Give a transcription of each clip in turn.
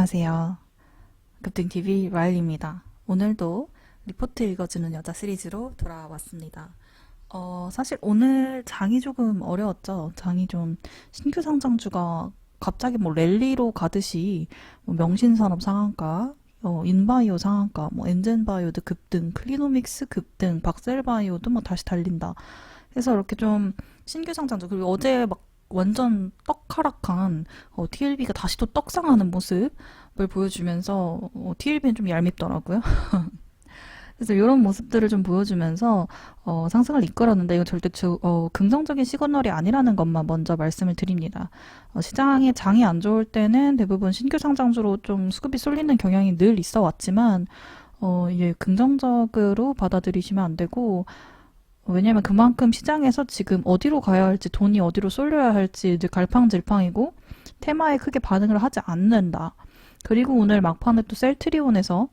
안녕하세요. 급등TV 라일입니다. 오늘도 리포트 읽어주는 여자 시리즈로 돌아왔습니다. 사실 오늘 장이 조금 어려웠죠. 장이 좀 신규 상장주가 갑자기 뭐 랠리로 가듯이 뭐 명신산업 상한가, 인바이오 상한가, 뭐 엔젠바이오도 급등, 클리노믹스 급등, 박셀바이오도 뭐 다시 달린다. 그래서 이렇게 좀 신규 상장주, 그리고 어제 막 완전 떡하락한 TLB가 다시 또 떡상하는 모습을 보여주면서 TLB는 좀 얄밉더라고요. 그래서 이런 모습들을 좀 보여주면서 상승을 이끌었는데 이건 절대 긍정적인 시그널이 아니라는 것만 먼저 말씀을 드립니다. 시장의 장이 안 좋을 때는 대부분 신규 상장주로 좀 수급이 쏠리는 경향이 늘 있어 왔지만 이게 긍정적으로 받아들이시면 안 되고, 왜냐면 그만큼 시장에서 지금 어디로 가야 할지, 돈이 어디로 쏠려야 할지 늘 갈팡질팡이고 테마에 크게 반응을 하지 않는다. 그리고 오늘 막판에 또 셀트리온에서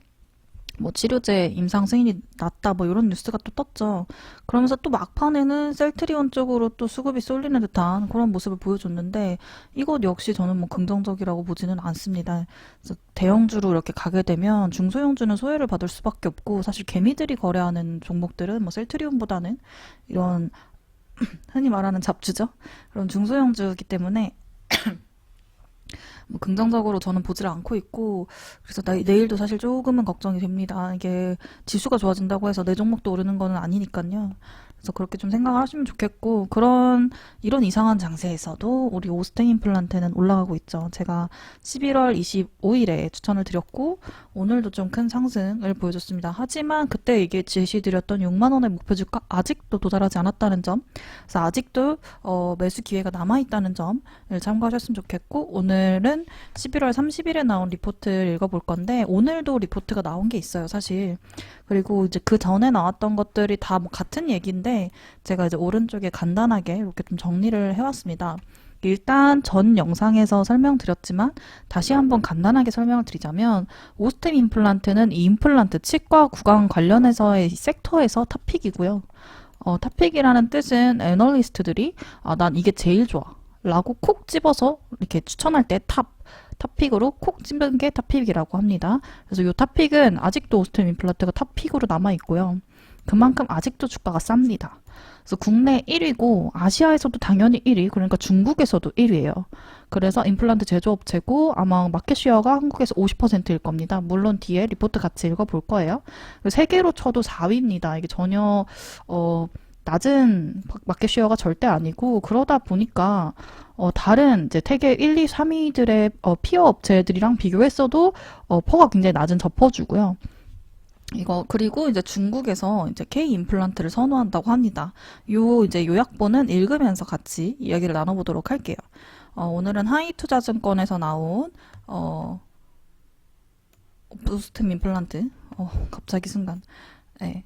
뭐 치료제 임상 승인이 났다 뭐 이런 뉴스가 또 떴죠. 그러면서 또 막판에는 셀트리온 쪽으로 또 수급이 쏠리는 듯한 그런 모습을 보여줬는데, 이것 역시 저는 뭐 긍정적이라고 보지는 않습니다. 그래서 대형주로 이렇게 가게 되면 중소형주는 소외를 받을 수밖에 없고, 사실 개미들이 거래하는 종목들은 뭐 셀트리온보다는 이런 흔히 말하는 잡주죠. 그런 중소형주이기 때문에 뭐 긍정적으로 저는 보지를 않고 있고, 그래서 내일도 사실 조금은 걱정이 됩니다. 이게 지수가 좋아진다고 해서 내 종목도 오르는 거는 아니니까요. 그래서 그렇게 좀 생각을 하시면 좋겠고, 이런 이상한 장세에서도 우리 오스템 임플란트는 올라가고 있죠. 제가 11월 25일에 추천을 드렸고 오늘도 좀 큰 상승을 보여줬습니다. 하지만 그때 이게 제시드렸던 6만원의 목표 주가 아직도 도달하지 않았다는 점, 그래서 아직도 매수 기회가 남아있다는 점을 참고하셨으면 좋겠고, 오늘은 11월 30일에 나온 리포트를 읽어볼 건데, 오늘도 리포트가 나온 게 있어요, 사실. 그리고 이제 그 전에 나왔던 것들이 다 뭐 같은 얘기인데, 제가 이제 오른쪽에 간단하게 이렇게 좀 정리를 해왔습니다. 일단 전 영상에서 설명드렸지만 다시 한번 간단하게 설명을 드리자면, 오스템 임플란트는 이 임플란트 치과 구강 관련해서의 섹터에서 탑픽이고요. 탑픽이라는 뜻은 애널리스트들이 난 이게 제일 좋아 라고 콕 집어서 이렇게 추천할 때 탑픽으로 콕 집은 게 탑픽이라고 합니다. 그래서 이 탑픽은 아직도 오스템 임플란트가 탑픽으로 남아있고요. 그만큼 아직도 주가가 쌉니다. 그래서 국내 1위고 아시아에서도 당연히 1위, 그러니까 중국에서도 1위예요. 그래서 임플란트 제조업체고 아마 마켓쉐어가 한국에서 50%일 겁니다. 물론 뒤에 리포트 같이 읽어볼 거예요. 세계로 쳐도 4위입니다. 이게 전혀 낮은 마켓쉐어가 절대 아니고, 그러다 보니까 다른 이제 세계 1, 2, 3위들의 피어 업체들이랑 비교했어도 퍼가 굉장히 낮은 저퍼주고요. 그리고 이제 중국에서 이제 K 임플란트를 선호한다고 합니다. 이제 요약본은 읽으면서 같이 이야기를 나눠보도록 할게요. 오늘은 하이투자증권에서 나온 오스템 임플란트, 갑자기 순간, 네,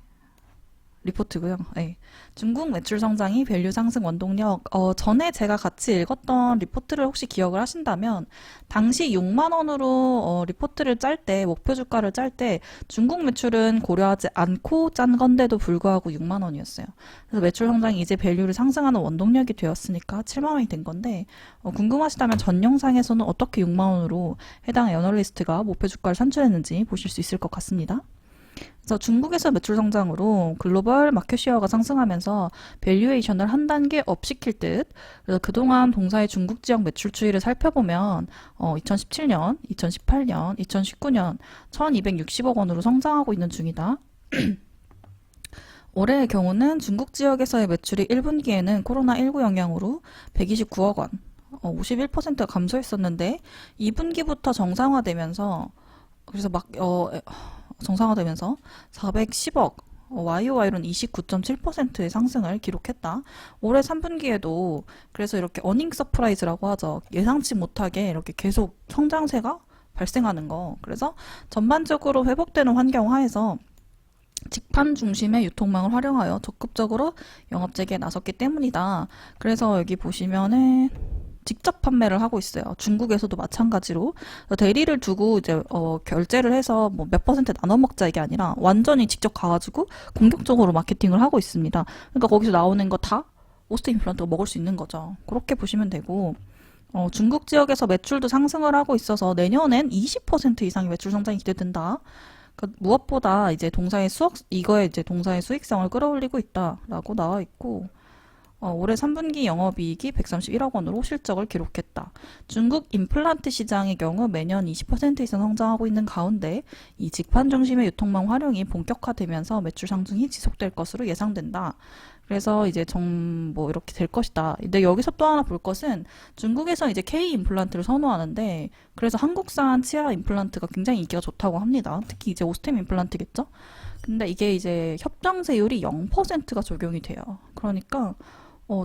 리포트고요. 네. 중국 매출 성장이 밸류 상승 원동력. 전에 제가 같이 읽었던 리포트를 혹시 기억을 하신다면, 당시 6만 원으로 리포트를 짤 때, 목표 주가를 짤 때 중국 매출은 고려하지 않고 짠 건데도 불구하고 6만 원이었어요. 그래서 매출 성장이 이제 밸류를 상승하는 원동력이 되었으니까 7만 원이 된 건데, 궁금하시다면 전 영상에서는 어떻게 6만 원으로 해당 애널리스트가 목표 주가를 산출했는지 보실 수 있을 것 같습니다. 그래서 중국에서 매출 성장으로 글로벌 마켓쉐어가 상승하면서 밸류에이션을 한 단계 업 시킬 듯. 그래서 그동안 동사의 중국 지역 매출 추이를 살펴보면 2017년, 2018년, 2019년 1260억 원으로 성장하고 있는 중이다. 올해의 경우는 중국 지역에서의 매출이 1분기에는 코로나19 영향으로 129억 원, 51%가 감소했었는데 2분기부터 정상화되면서, 그래서 정상화되면서 410억, YOY로는 29.7%의 상승을 기록했다. 올해 3분기에도 그래서 이렇게 어닝 서프라이즈라고 하죠. 예상치 못하게 이렇게 계속 성장세가 발생하는 거. 그래서 전반적으로 회복되는 환경 하에서 직판 중심의 유통망을 활용하여 적극적으로 영업 재개에 나섰기 때문이다. 그래서 여기 보시면은 직접 판매를 하고 있어요. 중국에서도 마찬가지로 대리를 두고 이제 결제를 해서 뭐 몇 퍼센트 나눠 먹자 이게 아니라 완전히 직접 가가지고 공격적으로 마케팅을 하고 있습니다. 그러니까 거기서 나오는 거 다 오스템 임플란트가 먹을 수 있는 거죠. 그렇게 보시면 되고, 중국 지역에서 매출도 상승을 하고 있어서 내년엔 20% 이상의 매출 성장이 기대된다. 무엇보다 이제 이거에 이제 동사의 수익성을 끌어올리고 있다라고 나와 있고, 올해 3분기 영업이익이 131억 원으로 실적을 기록했다. 중국 임플란트 시장의 경우 매년 20% 이상 성장하고 있는 가운데 이 직판 중심의 유통망 활용이 본격화되면서 매출 상승이 지속될 것으로 예상된다. 그래서 이제 뭐 이렇게 될 것이다. 근데 여기서 또 하나 볼 것은 중국에서 이제 K 임플란트를 선호하는데, 그래서 한국산 치아 임플란트가 굉장히 인기가 좋다고 합니다. 특히 이제 오스템 임플란트겠죠? 근데 이게 이제 협정세율이 0%가 적용이 돼요. 그러니까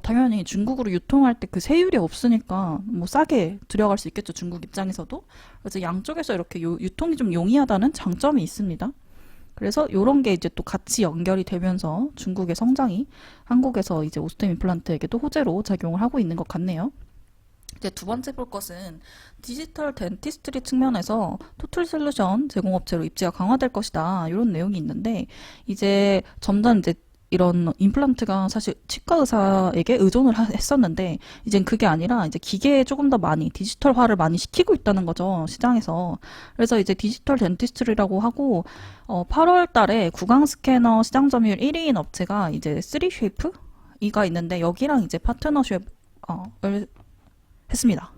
당연히 중국으로 유통할 때 그 세율이 없으니까 뭐 싸게 들여갈 수 있겠죠, 중국 입장에서도. 그래서 양쪽에서 이렇게 유통이 좀 용이하다는 장점이 있습니다. 그래서 요런 게 이제 또 같이 연결이 되면서 중국의 성장이 한국에서 이제 오스템 임플란트에게도 호재로 작용을 하고 있는 것 같네요. 이제 두 번째 볼 것은 디지털 덴티스트리 측면에서 토틀 솔루션 제공업체로 입지가 강화될 것이다. 이런 내용이 있는데, 이제 점점 이제 이런 임플란트가 사실 치과 의사에게 의존을 했었는데, 이젠 그게 아니라 이제 기계에 조금 더 많이 디지털화를 많이 시키고 있다는 거죠, 시장에서. 그래서 이제 디지털 덴티스트리라고 하고, 8월 달에 구강 스캐너 시장 점유율 1위인 업체가 이제 3쉐이프 이가 있는데, 여기랑 이제 파트너십을 했습니다.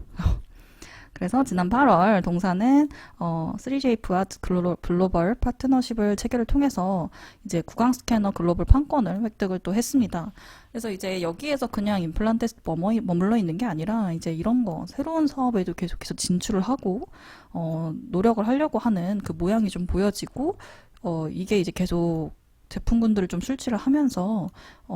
그래서 지난 8월 동사는 3쉐이프와 글로벌 파트너십을 체결을 통해서 이제 구강 스캐너 글로벌 판권을 획득을 또 했습니다. 그래서 이제 여기에서 그냥 임플란트에 머물러 있는 게 아니라 이제 이런 거 새로운 사업에도 계속해서 진출을 하고 노력을 하려고 하는 그 모양이 좀 보여지고, 이게 이제 계속 제품군들을 좀 출시를 하면서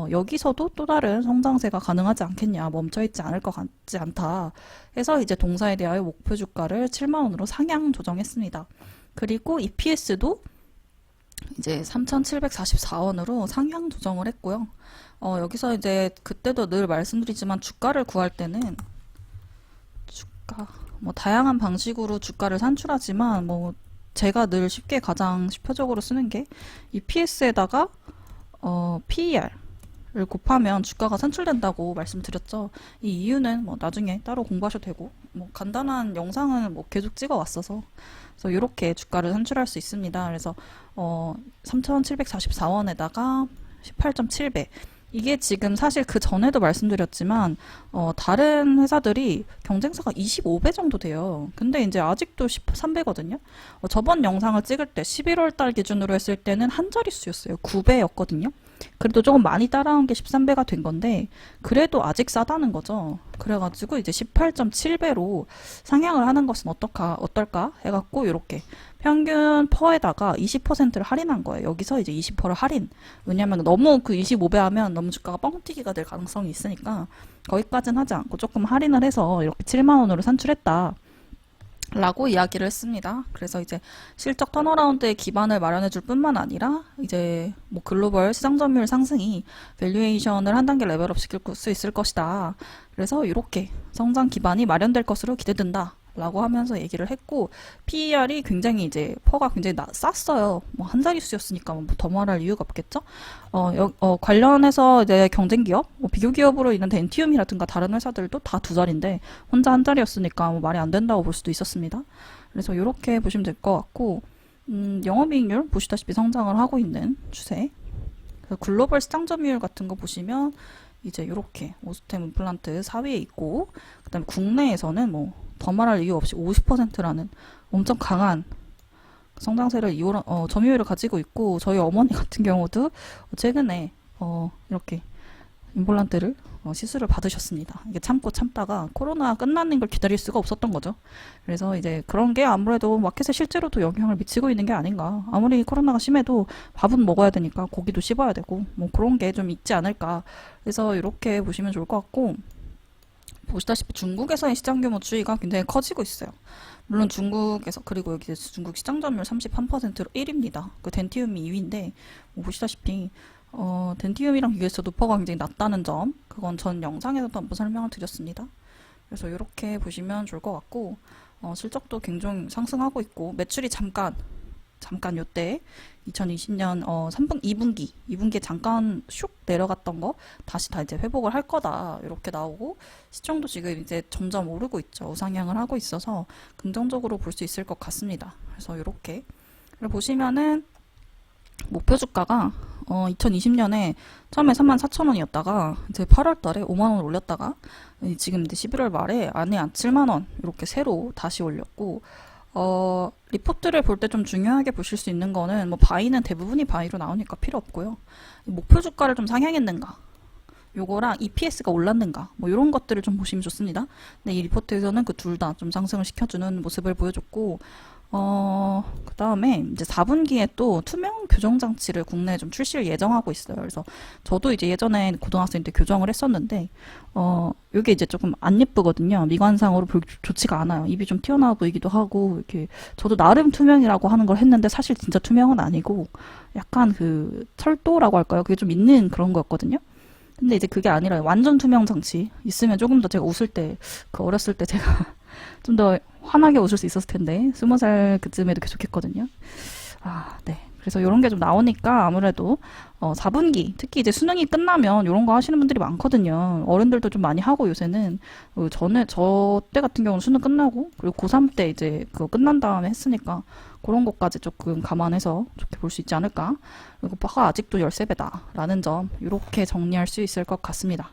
여기서도 또 다른 성장세가 가능하지 않겠냐, 멈춰있지 않을 것 같지 않다 해서 이제 동사에 대하여 목표 주가를 7만 원으로 상향 조정했습니다. 그리고 EPS도 이제 3,744원으로 상향 조정을 했고요. 여기서 이제 그때도 늘 말씀드리지만 주가를 구할 때는 뭐 다양한 방식으로 주가를 산출하지만 뭐 제가 늘 쉽게 가장 표적으로 쓰는 게 EPS에다가 PER을 곱하면 주가가 산출된다고 말씀드렸죠. 이 이유는 뭐 나중에 따로 공부하셔도 되고, 뭐 간단한 영상은 뭐 계속 찍어 왔어서 그래서 이렇게 주가를 산출할 수 있습니다. 그래서 3,744원에다가 18.7배. 이게 지금 사실 그 전에도 말씀드렸지만 다른 회사들이 경쟁사가 25배 정도 돼요. 근데 이제 아직도 13배거든요. 저번 영상을 찍을 때 11월 달 기준으로 했을 때는 한 자릿수였어요. 9배였거든요. 그래도 조금 많이 따라온 게 13배가 된 건데, 그래도 아직 싸다는 거죠. 그래가지고 이제 18.7배로 상향을 하는 것은 어떨까 해갖고 이렇게 평균 퍼에다가 20%를 할인한 거예요. 여기서 이제 20%를 할인. 왜냐면 너무 그 25배 하면 너무 주가가 뻥튀기가 될 가능성이 있으니까 거기까지는 하지 않고 조금 할인을 해서 이렇게 7만 원으로 산출했다 라고 이야기를 했습니다. 그래서 이제 실적 턴어라운드의 기반을 마련해 줄 뿐만 아니라 이제 뭐 글로벌 시장 점유율 상승이 밸류에이션을 한 단계 레벨업 시킬 수 있을 것이다. 그래서 이렇게 성장 기반이 마련될 것으로 기대된다 라고 하면서 얘기를 했고, PER이 굉장히 이제 퍼가 굉장히 쌌어요. 뭐 한 자릿수였으니까 뭐 더 말할 이유가 없겠죠. 관련해서 이제 경쟁 기업, 뭐 비교 기업으로 있는 덴티움이라든가 다른 회사들도 다 두 자리인데 혼자 한 자리였으니까 뭐 말이 안 된다고 볼 수도 있었습니다. 그래서 이렇게 보시면 될 것 같고, 영업이익률 보시다시피 성장을 하고 있는 추세. 글로벌 시장 점유율 같은 거 보시면 이제 이렇게 오스템 임플란트 4위에 있고, 그다음에 국내에서는 뭐 더 말할 이유 없이 50%라는 엄청 강한 성장세를 점유율을 가지고 있고, 저희 어머니 같은 경우도 최근에 이렇게 임플란트를 시술을 받으셨습니다. 이게 참다가 코로나 끝나는 걸 기다릴 수가 없었던 거죠. 그래서 이제 그런 게 아무래도 마켓에 실제로도 영향을 미치고 있는 게 아닌가. 아무리 코로나가 심해도 밥은 먹어야 되니까 고기도 씹어야 되고 뭐 그런 게 좀 있지 않을까. 그래서 이렇게 보시면 좋을 것 같고, 보시다시피 중국에서의 시장 규모 추이가 굉장히 커지고 있어요. 물론 중국에서, 그리고 여기 중국 시장 점유율 33%로 1위입니다. 그 덴티움이 2위인데 뭐 보시다시피 덴티움이랑 비교해서도 퍼가 굉장히 낮다는 점, 그건 전 영상에서도 한번 설명을 드렸습니다. 그래서 이렇게 보시면 좋을 것 같고, 실적도 굉장히 상승하고 있고, 매출이 잠깐 잠깐 요때 2020년 2분기에 잠깐 슉 내려갔던 거 다시 다 이제 회복을 할 거다 이렇게 나오고 시총도 지금 이제 점점 오르고 있죠. 우상향을 하고 있어서 긍정적으로 볼 수 있을 것 같습니다. 그래서 이렇게 보시면은 목표 주가가 2020년에 처음에 34,000원이었다가 이제 8월 달에 5만 원 올렸다가 지금 이제 11월 말에 안에 7만 원 이렇게 새로 다시 올렸고 리포트를 볼 때 좀 중요하게 보실 수 있는 거는 뭐 바이는 대부분이 바이로 나오니까 필요 없고요. 목표 주가를 좀 상향했는가 요거랑 EPS가 올랐는가 뭐 이런 것들을 좀 보시면 좋습니다. 근데 이 리포트에서는 그 둘 다 좀 상승을 시켜주는 모습을 보여줬고 그 다음에 이제 4분기에 또 투명 교정 장치를 국내에 좀 출시를 예정하고 있어요. 그래서 저도 이제 예전에 고등학생 때 교정을 했었는데, 요게 이제 조금 안 예쁘거든요. 미관상으로 별로 좋지가 않아요. 입이 좀 튀어나와 보이기도 하고, 이렇게 저도 나름 투명이라고 하는 걸 했는데 사실 진짜 투명은 아니고, 약간 그 철도라고 할까요? 그게 좀 있는 그런 거였거든요. 근데 이제 그게 아니라 완전 투명 장치 있으면 조금 더 제가 웃을 때, 그 어렸을 때 제가 좀 더 환하게 웃을 수 있었을 텐데 20살 그쯤에도 계속 했거든요. 네. 그래서 이런 게 좀 나오니까 아무래도 4분기 특히 이제 수능이 끝나면 이런 거 하시는 분들이 많거든요. 어른들도 좀 많이 하고 요새는 저 때 같은 경우는 수능 끝나고 그리고 고3 때 이제 그거 끝난 다음에 했으니까 그런 것까지 조금 감안해서 좋게 볼 수 있지 않을까. 그리고 파가 아직도 13배다 라는 점 이렇게 정리할 수 있을 것 같습니다.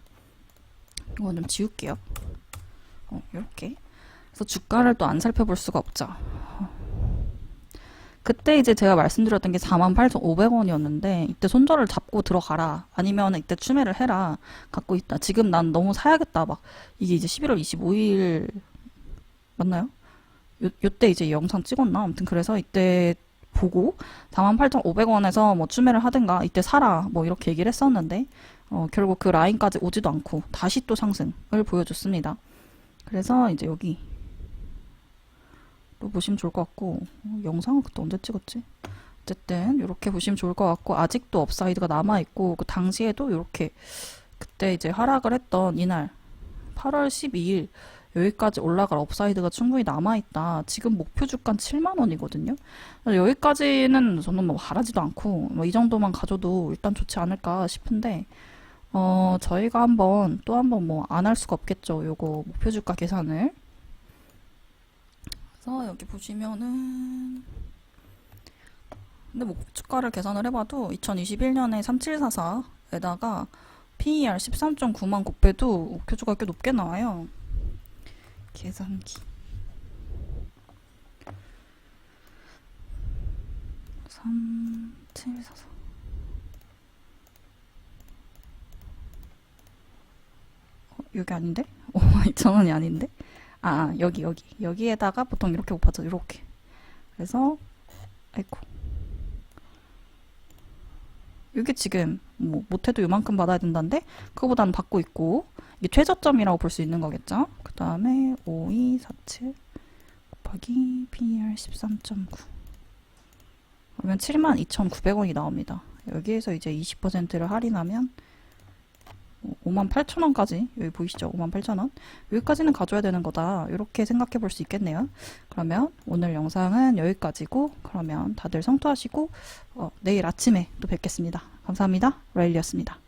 이거 좀 지울게요. 이렇게. 그래서 주가를 또 안 살펴볼 수가 없죠. 그때 이제 제가 말씀드렸던 게 48,500원이었는데 이때 손절을 잡고 들어가라 아니면 이때 추매를 해라 갖고 있다. 지금 난 너무 사야겠다. 막 이게 이제 11월 25일 맞나요? 요때 이제 영상 찍었나? 아무튼 그래서 이때 보고 48,500원에서 뭐 추매를 하든가 이때 사라 뭐 이렇게 얘기를 했었는데 결국 그 라인까지 오지도 않고 다시 또 상승을 보여줬습니다. 그래서 이제 여기 또 보시면 좋을 것 같고 영상을 그때 언제 찍었지? 어쨌든 이렇게 보시면 좋을 것 같고 아직도 업사이드가 남아있고 그 당시에도 이렇게 그때 이제 하락을 했던 이날 8월 12일 여기까지 올라갈 업사이드가 충분히 남아있다. 지금 목표 주가는 7만 원이거든요. 여기까지는 저는 뭐 바라지도 않고 뭐 이 정도만 가져도 일단 좋지 않을까 싶은데 저희가 또 한번 뭐 안 할 수가 없겠죠. 요거 목표 주가 계산을. 그래서 여기 보시면은 근데 목표 주가를 계산을 해봐도 2021년에 3744에다가 PER 13.9만 곱해도 목표 주가가 꽤 높게 나와요. 계산기 3744 여기 아닌데? 52,000원이 아닌데? 여기에다가 보통 이렇게 곱하죠. 이렇게. 그래서 아이고 이게 지금 뭐 못해도 요만큼 받아야 된다는데 그거보다는 받고 있고 이게 최저점이라고 볼 수 있는 거겠죠. 그 다음에 5247 곱하기 PER 13.9 그러면 72,900원이 나옵니다. 여기에서 이제 20%를 할인하면 58,000원까지 여기 보이시죠? 58,000원 여기까지는 가져야 되는 거다 이렇게 생각해 볼 수 있겠네요. 그러면 오늘 영상은 여기까지고 그러면 다들 성투하시고 내일 아침에 또 뵙겠습니다. 감사합니다. 라일리였습니다.